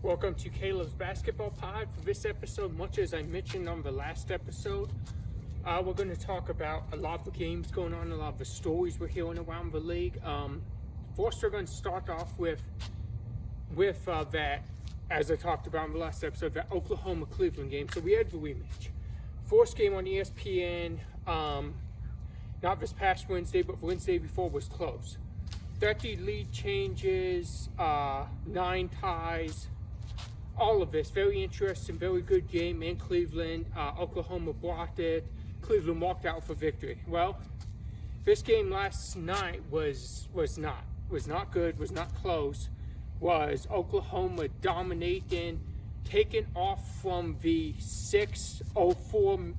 Welcome to Caleb's Basketball Pod. For this episode, much as I mentioned on the last episode, we're going to talk about a lot of the games going on, a lot of the stories we're hearing around the league. First, we're going to start off with that, as I talked about in the last episode, that Oklahoma-Cleveland game. So we had the rematch. First game on ESPN, not this past Wednesday, but Wednesday before was close. 30 lead changes, 9 ties, all of this. Very interesting, very good game in Cleveland. Oklahoma blocked it. Cleveland walked out for victory. Well, this game last night was not good, was not close. Was Oklahoma dominating, taking off from the 6:04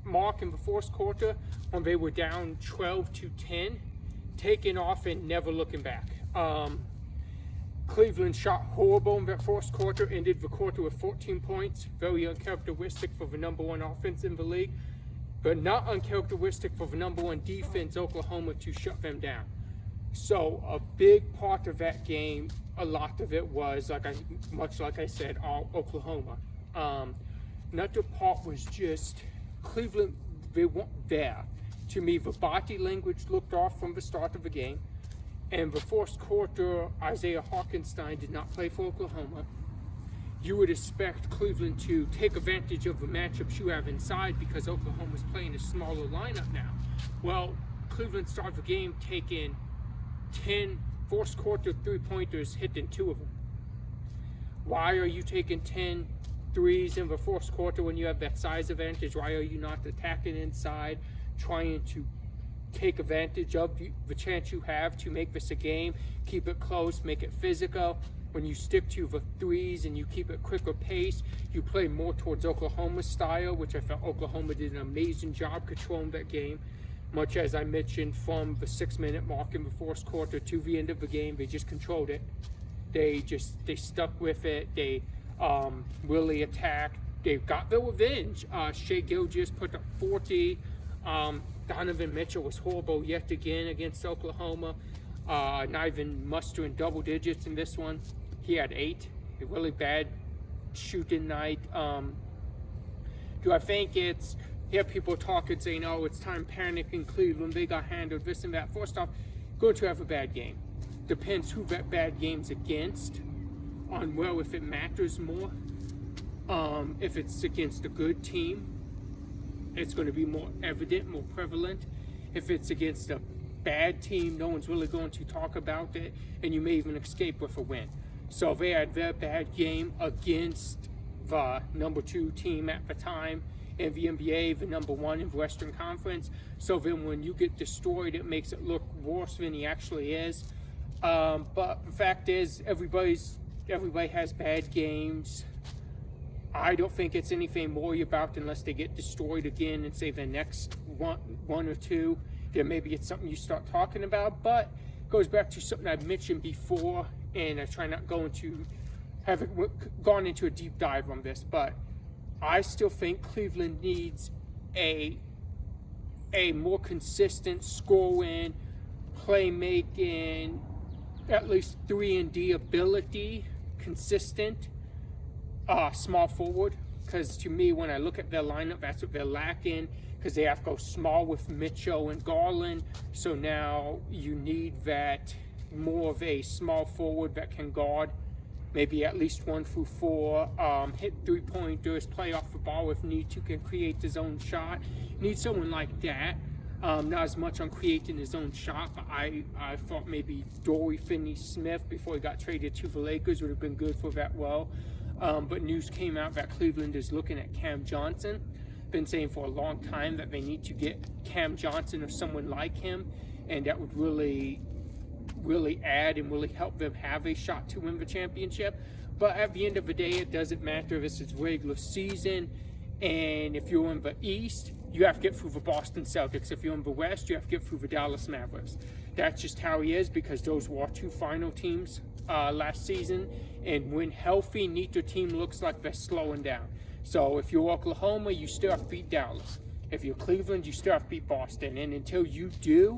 mark in the fourth quarter when they were down 12-10, taking off and never looking back. Cleveland shot horrible in that fourth quarter, ended the quarter with 14 points, very uncharacteristic for the number one offense in the league, but not uncharacteristic for the number one defense, Oklahoma, to shut them down. So a big part of that game, a lot of it was, much like I said, all Oklahoma. Another part was just Cleveland, they weren't there. To me, the body language looked off from the start of the game. And the fourth quarter, Isaiah Hartenstein did not play for Oklahoma. You would expect Cleveland to take advantage of the matchups you have inside because Oklahoma's playing a smaller lineup now. Well, Cleveland started the game taking 10 fourth quarter three-pointers, hitting 2 of them. Why are you taking 10 threes in the fourth quarter when you have that size advantage? Why are you not attacking inside, trying to take advantage of the chance you have to make this a game, keep it close, make it physical? When you stick to the threes and you keep it quicker pace, you play more towards Oklahoma's style, which I felt Oklahoma did an amazing job controlling that game. Much as I mentioned, from the 6-minute mark in the fourth quarter to the end of the game, they just controlled it. They stuck with it. They really attacked. They got their revenge. Shai Gilgeous put up 40. Donovan Mitchell was horrible yet again against Oklahoma. Not even mustering double digits in this one. He had 8. A really bad shooting night. Do I think it's... Hear people talking, saying, oh, it's time panic in Cleveland, they got handled, this and that. First off, going to have a bad game. Depends who that bad game's against, on, well, if it matters more. If it's against a good team, it's going to be more evident, more prevalent. If it's against a bad team, no one's really going to talk about it, and you may even escape with a win. So they had their bad game against the number 2 team at the time in the NBA, the number 1 in the Western Conference. So then when you get destroyed, it makes it look worse than he actually is. But the fact is, everybody has bad games. I don't think it's anything more about unless they get destroyed again and say the next one or two. Then maybe it's something you start talking about. But it goes back to something I've mentioned before, and I try not going to have gone into a deep dive on this, but I still think Cleveland needs a more consistent scoring, playmaking, at least 3-and-D ability, consistent small forward. Because to me, when I look at their lineup, that's what they're lacking, because they have to go small with Mitchell and Garland. So now you need that more of a small forward that can guard maybe at least 1 through 4, hit 3-pointers, play off the ball if need to, can create his own shot. Need someone like that. Not as much on creating his own shot, but I thought maybe Dory Finney-Smith, before he got traded to the Lakers, would have been good for that well. But news came out that Cleveland is looking at Cam Johnson. Been saying for a long time that they need to get Cam Johnson or someone like him, and that would really add and really help them have a shot to win the championship. But at the end of the day, it doesn't matter if it's regular season, and if you're in the East, you have to get through the Boston Celtics. If you're in the West, you have to get through the Dallas Mavericks. That's just how he is, because those were our 2 final teams last season, and when healthy, neither team looks like they're slowing down. So if you're Oklahoma, you still have to beat Dallas. If you're Cleveland, you still have to beat Boston. And until you do,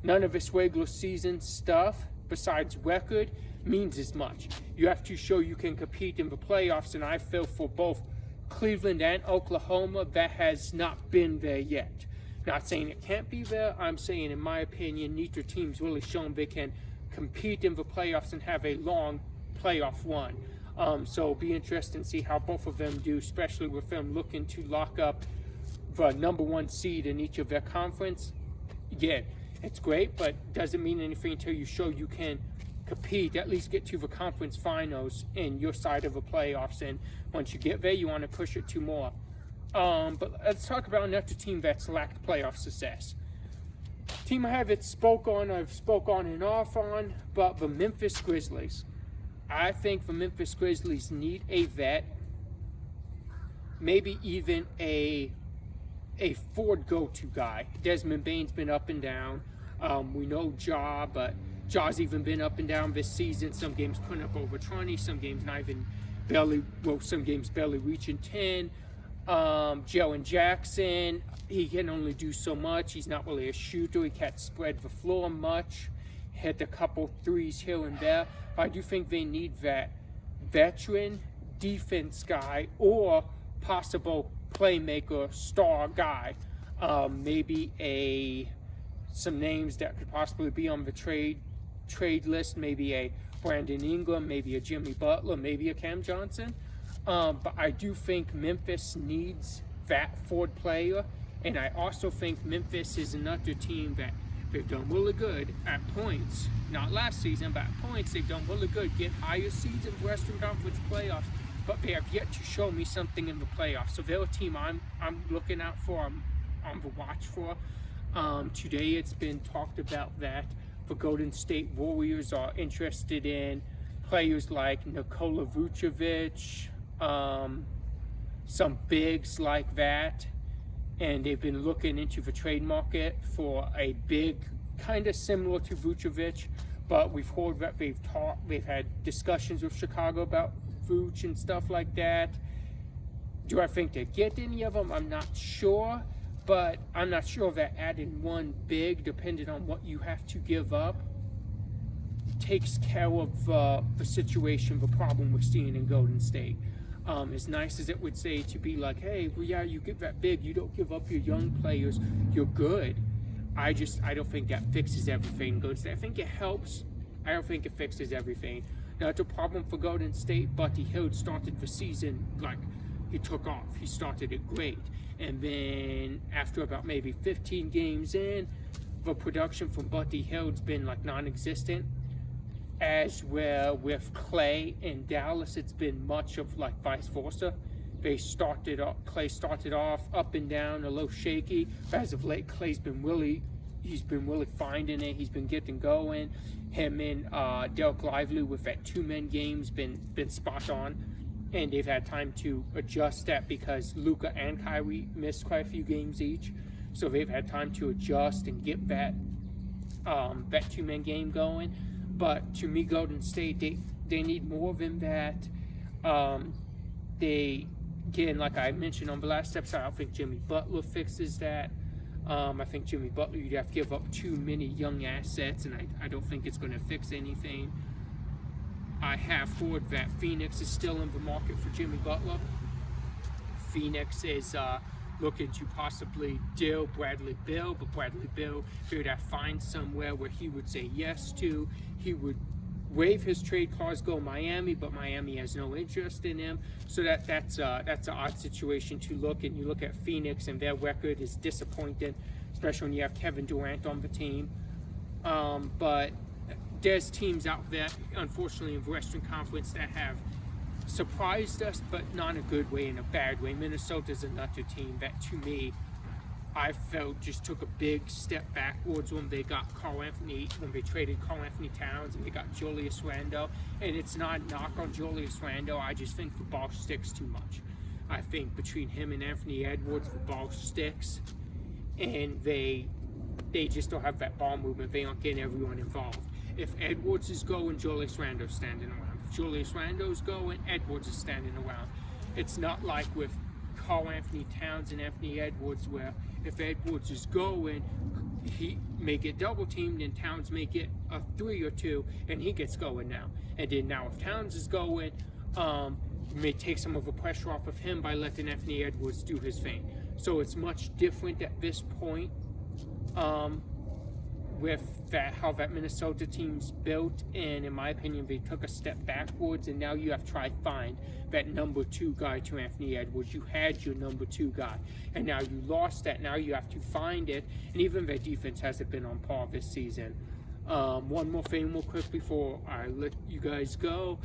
none of this regular season stuff besides record means as much. You have to show you can compete in the playoffs, and I feel for both Cleveland and Oklahoma that has not been there yet. Not saying it can't be there. I'm saying, in my opinion, neither team's really shown they can compete in the playoffs and have a long playoff run. So it'll be interesting to see how both of them do, especially with them looking to lock up the number one seed in each of their conference. Yeah, it's great, but doesn't mean anything until you show you can compete, at least get to the conference finals in your side of the playoffs. And once you get there, you want to push it to more. But let's talk about another team that's lacked playoff success. Team I haven't spoke on and off on, but the Memphis Grizzlies. I think the Memphis Grizzlies need a vet, maybe even a Ford go-to guy. Desmond Bane's been up and down. We know Ja, but Ja's even been up and down this season. Some games putting up over 20, some games some games barely reaching 10. Jalen Jackson, he can only do so much. He's not really a shooter. He can't spread the floor much. Hit a couple threes here and there. But I do think they need that veteran defense guy or possible playmaker star guy. Maybe some names that could possibly be on the trade list. Maybe a Brandon Ingram, maybe a Jimmy Butler, maybe a Cam Johnson. But I do think Memphis needs that Ford player, and I also think Memphis is another team that they've done really good at points. Not last season, but at points they've done really good. Get higher seeds in Western Conference playoffs, but they have yet to show me something in the playoffs. So they're a team I'm looking out for. I'm on the watch for. Today it's been talked about that the Golden State Warriors are interested in players like Nikola Vucevic, some bigs like that, and they've been looking into the trade market for a big kind of similar to Vucevic, but we've heard that they've had discussions with Chicago about Vuce and stuff like that. Do I think they get any of them? I'm not sure, but I'm not sure that adding one big, depending on what you have to give up, takes care of the situation, the problem we're seeing in Golden State. As nice as it would say to be like, hey, well, yeah, you get that big, you don't give up your young players, you're good. I don't think that fixes everything. Golden State, I think it helps. I don't think it fixes everything. Now, it's a problem for Golden State. Buddy Hield started the season like he took off. He started it great. And then after about maybe 15 games in, the production from Buddy Hield's been like non-existent. As well with Clay in Dallas, it's been much of like vice versa. Clay started off up and down, a little shaky. But as of late, Clay's been really finding it. He's been getting going. Him and Derek Lively with that two-man game's been spot on, and they've had time to adjust that because Luka and Kyrie missed quite a few games each, so they've had time to adjust and get that two-man game going. But to me, Golden State, they need more than that. They, again, like I mentioned on the last episode, I don't think Jimmy Butler fixes that. I think Jimmy Butler, you'd have to give up too many young assets, and I don't think it's going to fix anything. I have heard that Phoenix is still in the market for Jimmy Butler. Phoenix is looking to possibly deal Bradley Beal, but Bradley Beal would have to find somewhere where he would say yes to. He would waive his trade clause, go Miami, but Miami has no interest in him. So that's an odd situation to look. And you look at Phoenix, and their record is disappointing, especially when you have Kevin Durant on the team. But there's teams out there, unfortunately, in the Western Conference that have surprised us, but not in a good way, in a bad way. Minnesota's another team that, to me, I felt just took a big step backwards when they got when they traded Karl Anthony Towns and they got Julius Randle. And it's not a knock on Julius Randle. I just think the ball sticks too much. I think between him and Anthony Edwards, the ball sticks, and they just don't have that ball movement. They aren't getting everyone involved. If Edwards is going, Julius Randle's standing around. If Julius Randle's going, Edwards is standing around. It's not like with Karl Anthony Towns and Anthony Edwards, where if Edwards is going, He may get double teamed and Towns may get a 3 or 2 and he gets going now. And then now if Towns is going, may take some of the pressure off of him by letting Anthony Edwards do his thing. So it's much different at this point with that, how that Minnesota team's built, and in my opinion they took a step backwards, and now you have to try to find that number 2 guy to Anthony Edwards. You had your number 2 guy and now you lost that. Now you have to find it, and even their defense hasn't been on par this season. One more thing real quick before I let you guys go.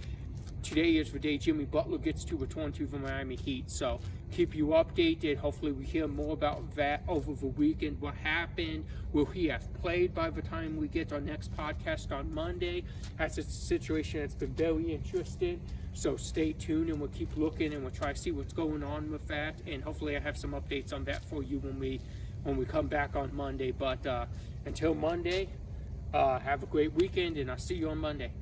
Today is the day Jimmy Butler gets to return to the Miami Heat, so keep you updated. Hopefully we hear more about that over the weekend. What happened? Will he have played by the time we get our next podcast on Monday? That's a situation that's been very interesting, so stay tuned and we'll keep looking and we'll try to see what's going on with that, and hopefully I have some updates on that for you when we come back on Monday. But until Monday, have a great weekend and I'll see you on Monday.